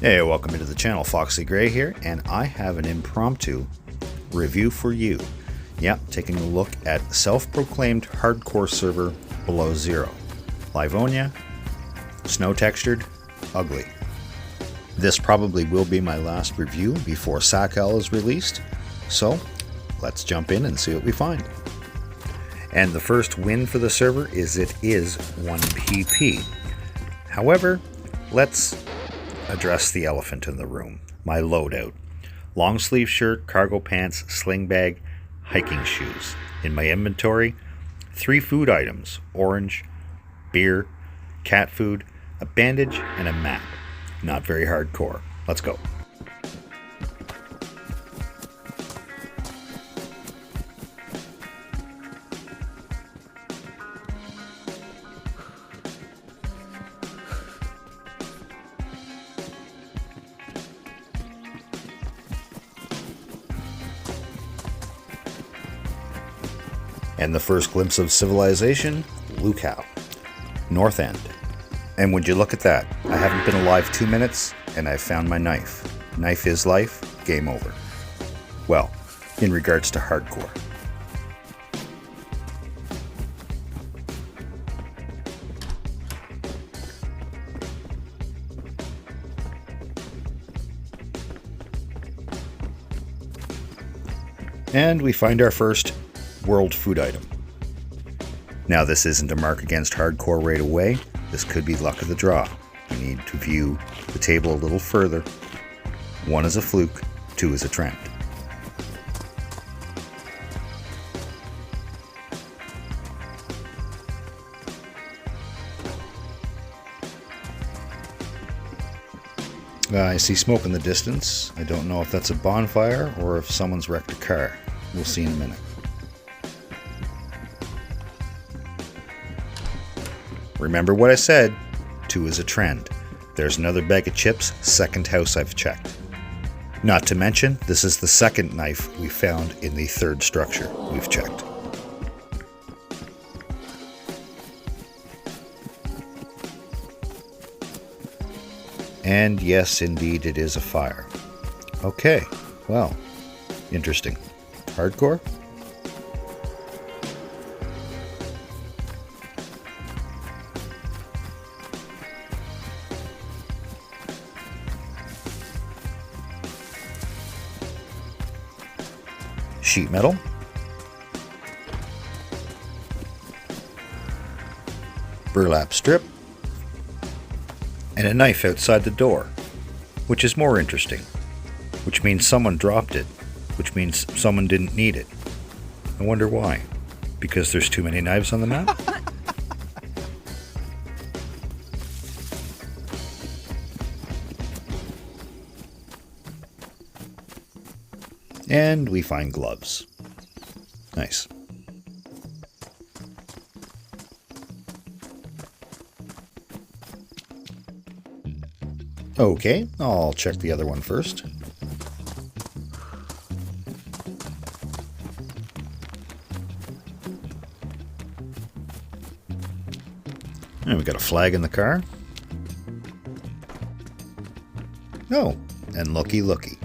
Hey, welcome into the channel. Foxy Gray here, and I have an impromptu review for you. Yep, taking a look at self-proclaimed hardcore server Below Zero. Livonia, snow textured, ugly. This probably will be my last review before Sakel is released, so let's jump in and see what we find. And the first win for the server is it is 1 PP. However, let's address the elephant in the room, my loadout. Long sleeve shirt, cargo pants, sling bag, hiking shoes. In my inventory, 3 food items: orange, beer, cat food, a bandage, and a map. Not very hardcore. Let's go. And the first glimpse of civilization, Lukow, North End. And would you look at that? I haven't been alive 2 minutes, and I've found my knife. Knife is life, game over. Well, in regards to hardcore. And we find our first world food item. Now, this isn't a mark against hardcore right away. This could be luck of the draw. We need to view the table a little further. 1 is a fluke, 2 is a trend. I see smoke in the distance. I don't know if that's a bonfire or if someone's wrecked a car. We'll see in a minute. Remember what I said, 2 is a trend. There's another bag of chips, second house I've checked. Not to mention, this is the second knife we found in the third structure we've checked. And yes, indeed, it is a fire. Okay, well, interesting. Hardcore? Sheet metal, burlap strip, and a knife outside the door, which is more interesting, which means someone dropped it, which means someone didn't need it. I wonder why. Because there's too many knives on the map? And we find gloves. Nice. Okay, I'll check the other one first. And we got a flag in the car. Oh, and looky looky,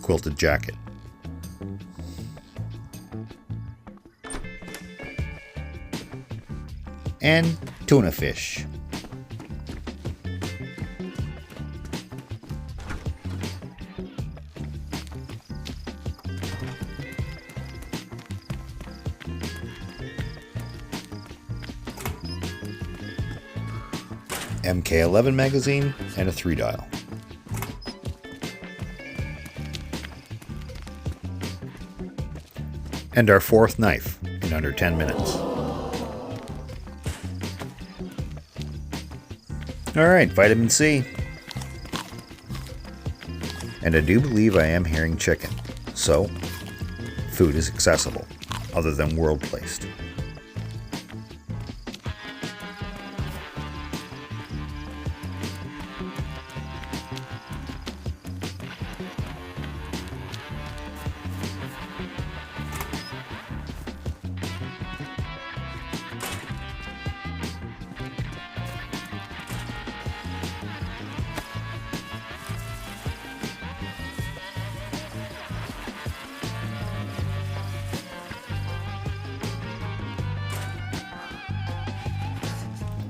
quilted jacket. And tuna fish. MK11 magazine and a 3-dial. And our 4th knife in under 10 minutes. Alright, vitamin C. And I do believe I am hearing chicken, so food is accessible, other than world placed.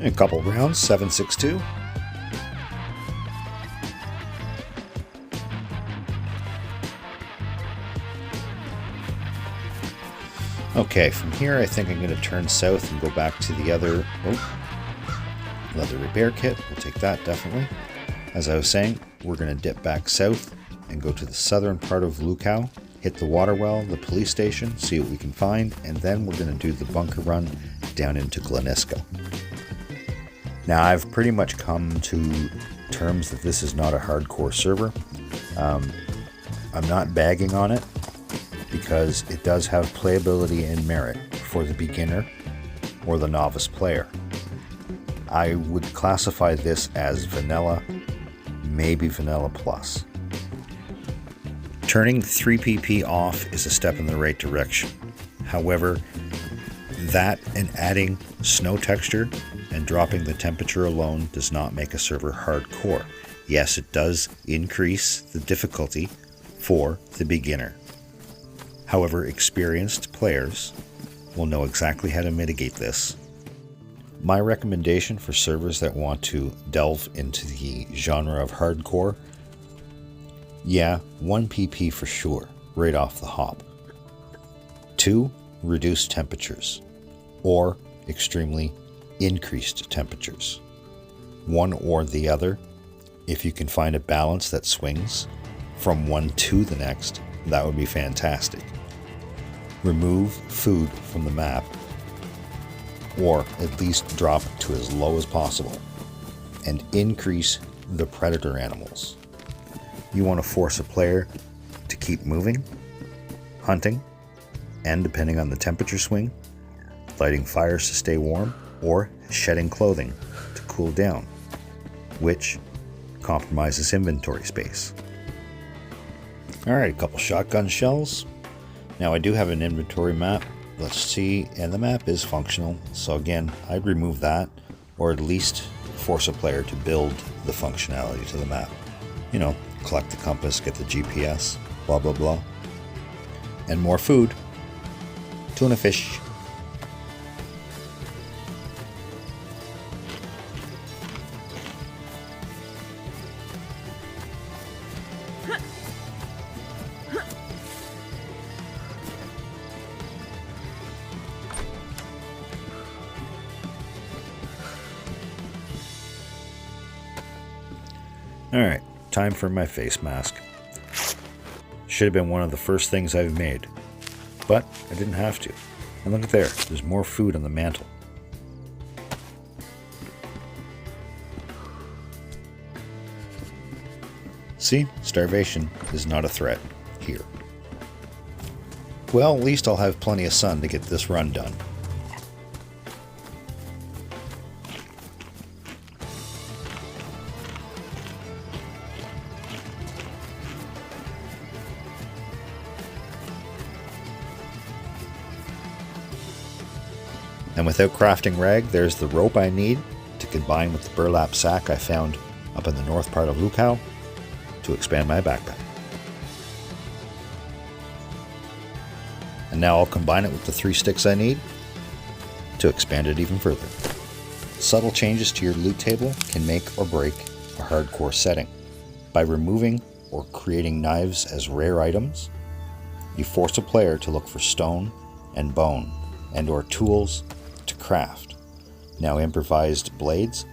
A couple rounds, 7.62. Okay, from here I think I'm going to turn south and go back to the other leather repair kit. We'll take that definitely. As I was saying, we're going to dip back south and go to the southern part of Lukow, hit the water well, the police station, see what we can find, and then we're going to do the bunker run down into Gleniska. Now I've pretty much come to terms that this is not a hardcore server. I'm not bagging on it because it does have playability and merit for the beginner or the novice player. I would classify this as vanilla, maybe vanilla plus. Turning 3PP off is a step in the right direction. However, that and adding snow texture and dropping the temperature alone does not make a server hardcore. Yes, it does increase the difficulty for the beginner. However, experienced players will know exactly how to mitigate this. My recommendation for servers that want to delve into the genre of hardcore, yeah, 1 PP for sure, right off the hop. 2, reduced temperatures, or extremely increased temperatures. One or the other. If you can find a balance that swings from one to the next, that would be fantastic. Remove food from the map, or at least drop it to as low as possible, and increase the predator animals. You want to force a player to keep moving, hunting, and depending on the temperature swing, lighting fires to stay warm, or shedding clothing to cool down, which compromises inventory space. Alright, a couple shotgun shells. Now I do have an inventory map, let's see, and the map is functional, so again, I'd remove that, or at least force a player to build the functionality to the map. You know, collect the compass, get the GPS, blah blah blah. And more food. Tuna fish. Alright, time for my face mask. Should have been one of the first things I've made, but I didn't have to. And look at there, there's more food on the mantle. See, starvation is not a threat here. Well, at least I'll have plenty of sun to get this run done. And without crafting rag, there's the rope I need to combine with the burlap sack I found up in the north part of Lukow to expand my backpack. And now I'll combine it with the 3 sticks I need to expand it even further. Subtle changes to your loot table can make or break a hardcore setting. By removing or creating knives as rare items, you force a player to look for stone and bone and/or tools to craft. Now improvised blades,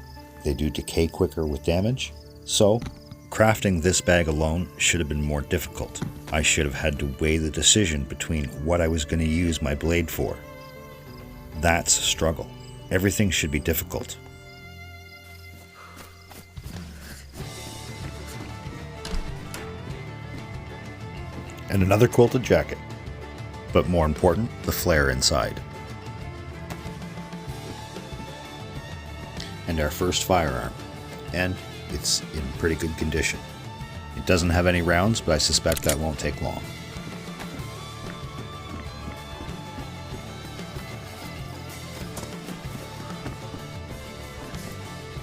they do decay quicker with damage, so crafting this bag alone should have been more difficult. I should have had to weigh the decision between what I was going to use my blade for. That's a struggle. Everything should be difficult. And another quilted jacket. But more important, the flare inside. And our first firearm. And it's in pretty good condition. It doesn't have any rounds, but I suspect that won't take long.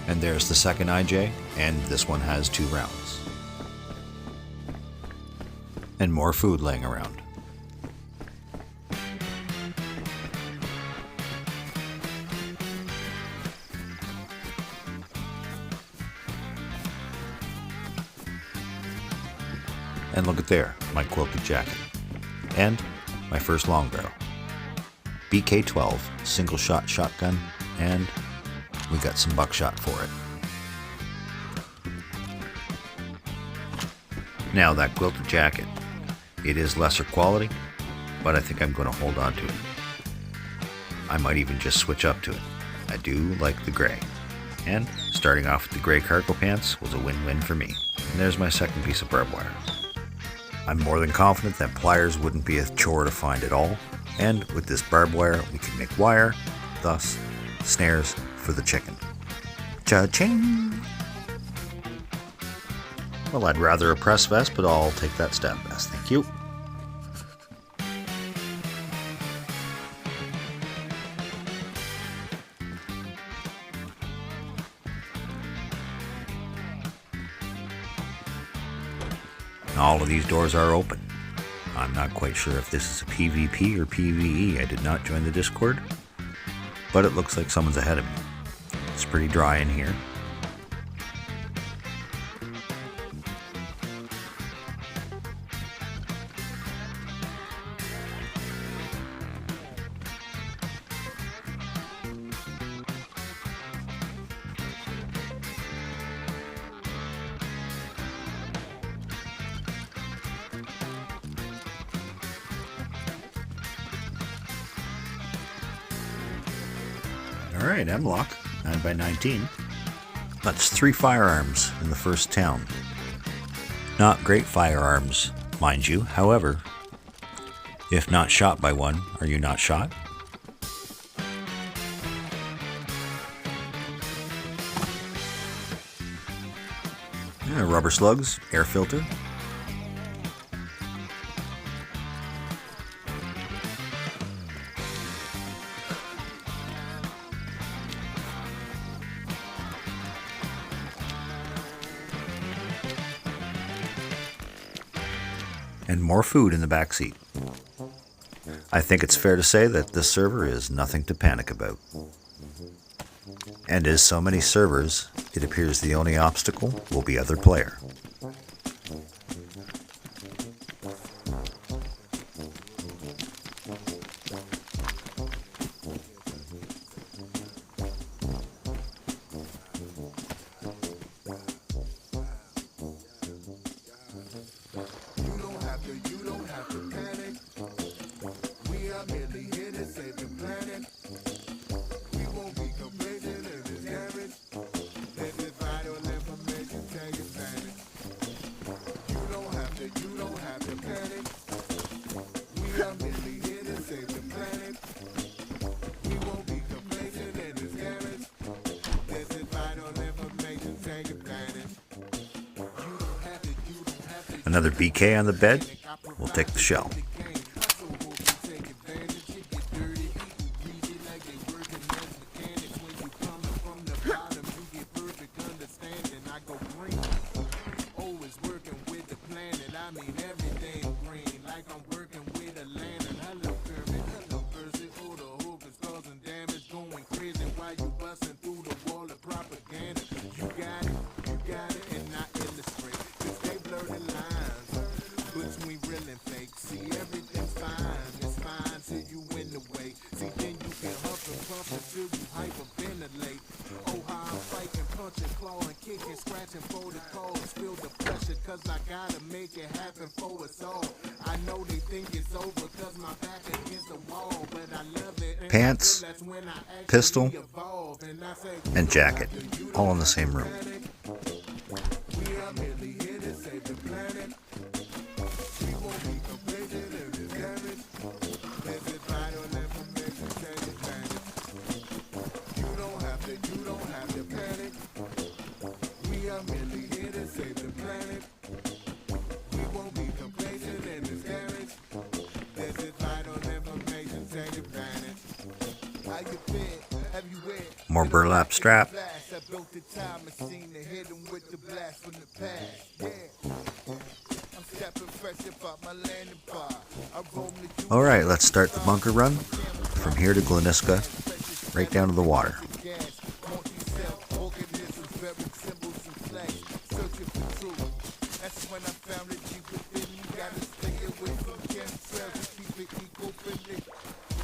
And there's the second IJ, and this one has 2 rounds. And more food laying around. And look at there, my quilted jacket. And my first long barrel. BK-12 single shot shotgun, and we got some buckshot for it. Now that quilted jacket, it is lesser quality, but I think I'm going to hold on to it. I might even just switch up to it. I do like the gray. And starting off with the gray cargo pants was a win-win for me. And there's my second piece of barbed wire. I'm more than confident that pliers wouldn't be a chore to find at all, and with this barbed wire we can make wire, thus snares for the chicken. Cha-ching! Well, I'd rather a press vest, but I'll take that stab vest, thank you. All of these doors are open. I'm not quite sure if this is a PvP or PvE. I did not join the Discord, but it looks like someone's ahead of me. It's pretty dry in here. Alright, M-Lock, 9x19. That's 3 firearms in the first town. Not great firearms, mind you. However, if not shot by one, are you not shot? Yeah, rubber slugs, air filter. And more food in the back seat. I think it's fair to say that this server is nothing to panic about. And as so many servers, it appears the only obstacle will be other player. Another BK on the bed. We'll take the shell. Pants, pistol, and jacket, all in the same room. More burlap strap. Alright, let's start the bunker run from here to Gleniska, right down to the water. That's when I found it deep within me. Gotta stay away from chemtrails to keep it eco-friendly.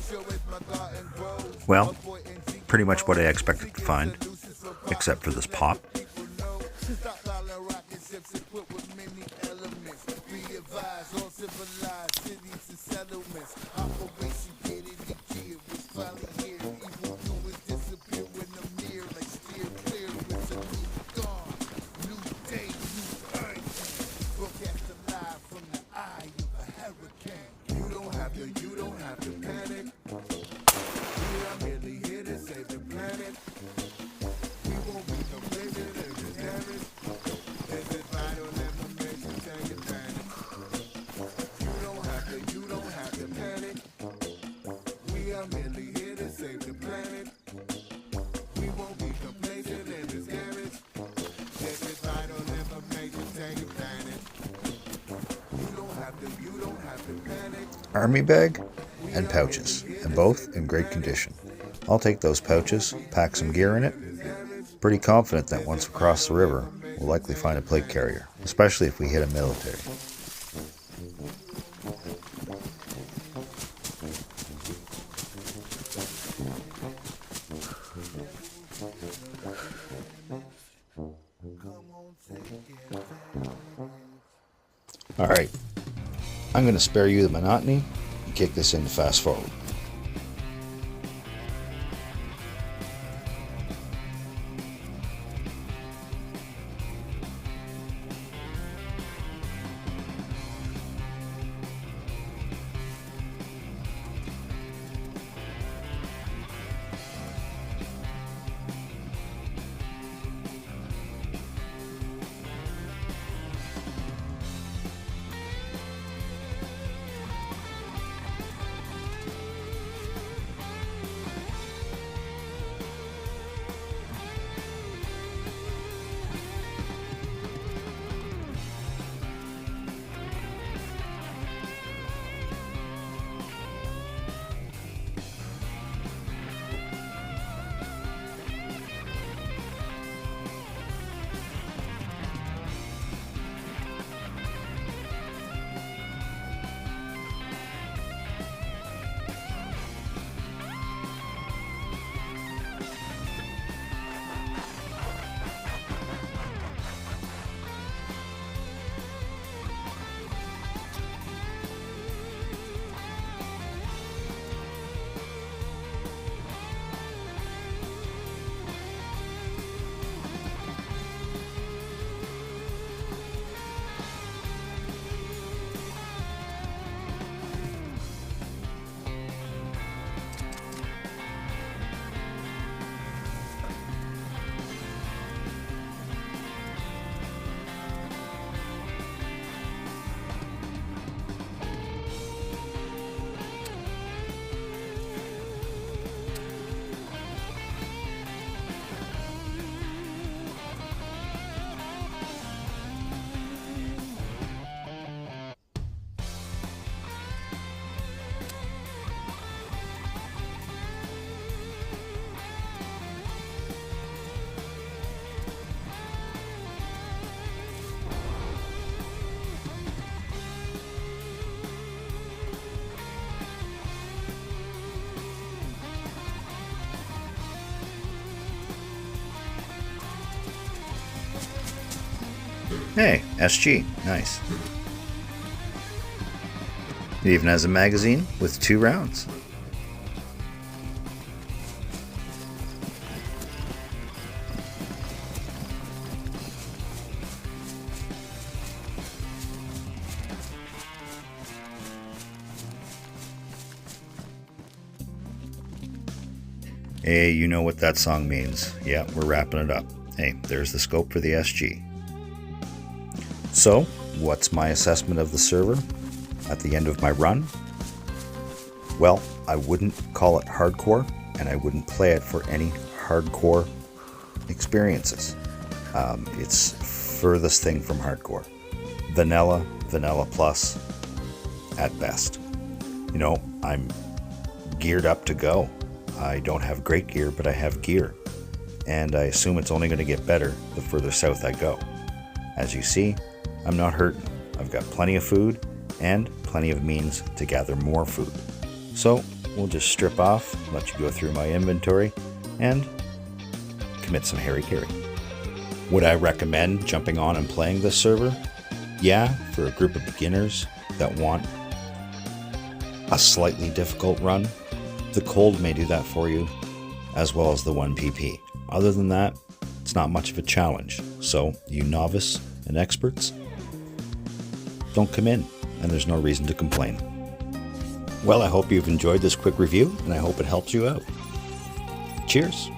So as my garden grows, Well, avoiding pretty much what I GMOs, expected to seeking find, solutions for except problems for to this let pop. the people know. Stockpiling rocket ships equipped with many elements. Be advised, all civilized cities and settlements. Operation Get It Gear was finally here. Evil doers disappear when I'm near, like steer clear. It's a new dawn, new day, new earth. Broadcast alive from the eye of a hurricane. You don't have to panic. We are merely here to save the planet. We won't be complacent in this damage. This is vital information, take advantage. You don't have to panic. We are merely here to save the planet. We won't be complacent in this damage. This is vital information, take advantage. You don't have to panic. Army bag and pouches, and both in great condition. I'll take those pouches, pack some gear in it. Pretty confident that once we cross the river, we'll likely find a plate carrier, especially if we hit a military. Alright, I'm going to spare you the monotony and kick this into fast forward. Hey, SG, nice. It even has a magazine with 2 rounds. Hey, you know what that song means. Yeah, we're wrapping it up. Hey, there's the scope for the SG. So, what's my assessment of the server at the end of my run? Well, I wouldn't call it hardcore, and I wouldn't play it for any hardcore experiences. It's furthest thing from hardcore. Vanilla plus, at best. You know, I'm geared up to go. I don't have great gear, but I have gear. And I assume it's only going to get better the further south I go. As you see, I'm not hurting. I've got plenty of food and plenty of means to gather more food. So we'll just strip off, let you go through my inventory, and commit some hara-kiri. Would I recommend jumping on and playing this server? Yeah, for a group of beginners that want a slightly difficult run. The cold may do that for you, as well as the 1PP. Other than that, it's not much of a challenge. So, you novice and experts, don't come in, and there's no reason to complain. Well, I hope you've enjoyed this quick review, and I hope it helps you out. Cheers!